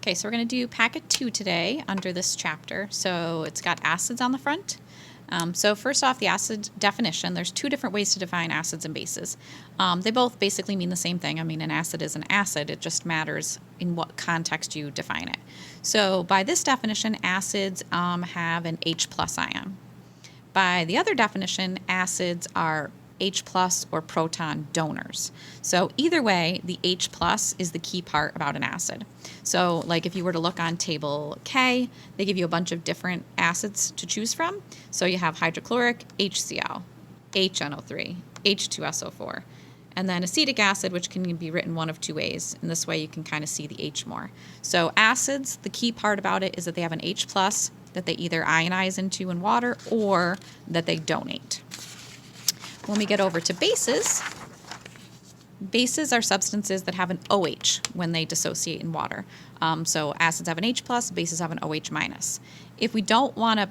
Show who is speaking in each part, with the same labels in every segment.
Speaker 1: Okay, so we're going to do packet 2 today under this chapter. So it's got acids on the front. So first off, the acid definition. There's two different ways to define acids and bases. They both basically mean the same thing. I mean, an acid is an acid. It just matters in what context you define it. So by this definition, acids have an H plus ion. By the other definition, acids are H plus or proton donors. So either way, the H plus is the key part about an acid. So like if you were to look on table K, they give you a bunch of different acids to choose from. So you have hydrochloric, HCl, HNO3, H2SO4, and then acetic acid, which can be written one of two ways. And this way you can kind of see the H more. So acids, the key part about it is that they have an H plus that they either ionize into in water or that they donate. When we get over to bases, bases are substances that have an OH when they dissociate in water. So acids have an H plus, bases have an OH minus. If we don't want to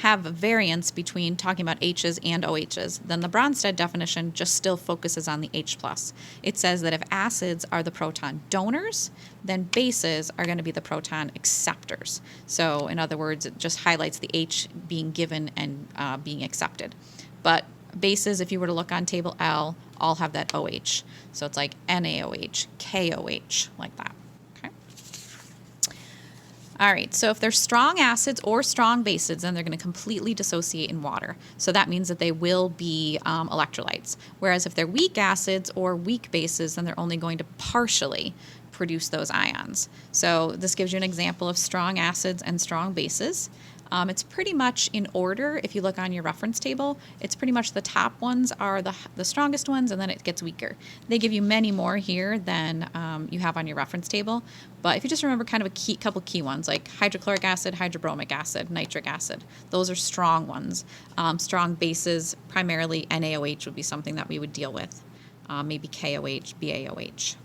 Speaker 1: have a variance between talking about H's and OH's, then the Bronsted definition just still focuses on the H plus. It says that if acids are the proton donors, then bases are going to be the proton acceptors. So in other words, it just highlights the H being given and being accepted. But bases, if you were to look on table L, all have that OH. So it's like NaOH, KOH, like that. Okay. All right, so if they're strong acids or strong bases, then they're going to completely dissociate in water. So that means that they will be electrolytes. Whereas if they're weak acids or weak bases, then they're only going to partially produce those ions. So this gives you an example of strong acids and strong bases. It's pretty much in order. If you look on your reference table, it's pretty much the top ones are the strongest ones, and then it gets weaker. They give you many more here than you have on your reference table. But if you just remember kind of couple key ones, like hydrochloric acid, hydrobromic acid, nitric acid, those are strong ones. Strong bases, primarily NaOH would be something that we would deal with. Maybe KOH, BaOH.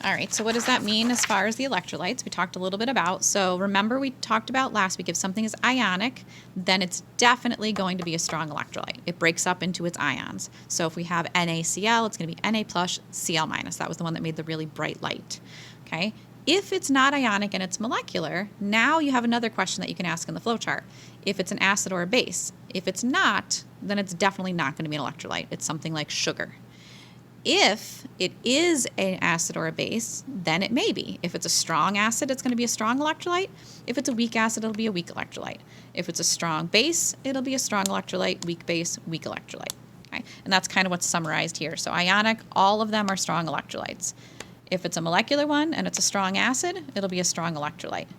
Speaker 1: All right, so what does that mean as far as the electrolytes? We talked a little bit about. So remember we talked about last week, if something is ionic, then it's definitely going to be a strong electrolyte. It breaks up into its ions. So if we have NaCl, it's going to be Na plus Cl minus. That was the one that made the really bright light. Okay. If it's not ionic and it's molecular, now you have another question that you can ask in the flowchart. If it's an acid or a base. If it's not, then it's definitely not going to be an electrolyte. It's something like sugar. If it is an acid or a base, then it may be. If it's a strong acid, it's going to be a strong electrolyte. If it's a weak acid, it'll be a weak electrolyte. If it's a strong base, it'll be a strong electrolyte, weak base, weak electrolyte. Okay? And that's kind of what's summarized here. So ionic, all of them are strong electrolytes. If it's a molecular one and it's a strong acid, it'll be a strong electrolyte.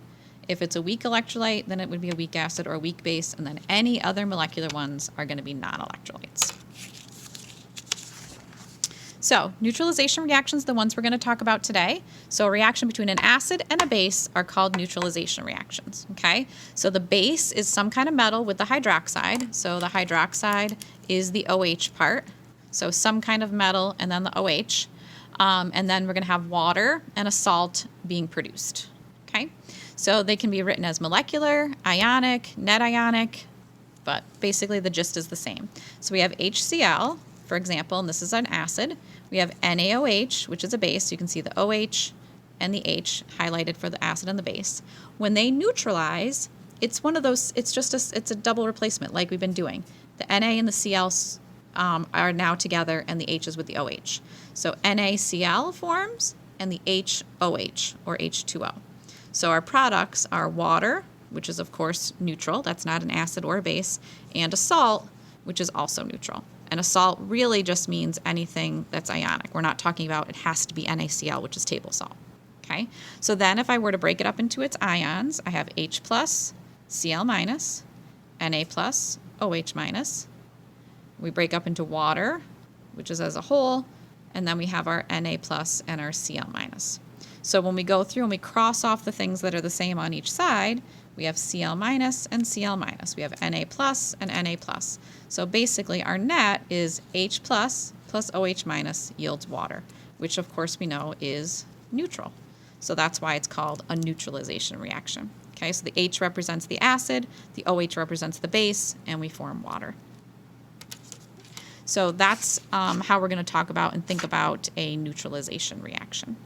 Speaker 1: If it's a weak electrolyte, then it would be a weak acid or a weak base, and then any other molecular ones are going to be non-electrolytes. So neutralization reactions, the ones we're going to talk about today. So a reaction between an acid and a base are called neutralization reactions, okay? So the base is some kind of metal with the hydroxide. So the hydroxide is the OH part. So some kind of metal and then the OH. And then we're going to have water and a salt being produced, okay? So they can be written as molecular, ionic, net ionic, but basically the gist is the same. So we have HCl, for example, and this is an acid. We have NaOH, which is a base. You can see the OH and the H highlighted for the acid and the base. When they neutralize, it's one of those, it's a double replacement like we've been doing. The Na and the Cl are now together, and the H is with the OH. So NaCl forms and the HOH, or H2O. So our products are water, which is of course neutral. That's not an acid or a base, and a salt, which is also neutral. And a salt really just means anything that's ionic. We're not talking about it has to be NaCl, which is table salt. Okay? So then if I were to break it up into its ions, I have H plus, Cl minus, Na plus, OH minus. We break up into water, which is as a whole, and then we have our Na plus and our Cl minus. So when we go through and we cross off the things that are the same on each side, we have Cl minus and Cl minus. We have Na plus and Na plus. So basically our net is H plus OH minus yields water, which of course we know is neutral. So that's why it's called a neutralization reaction. Okay, so the H represents the acid, the OH represents the base, and we form water. So that's how we're going to talk about and think about a neutralization reaction.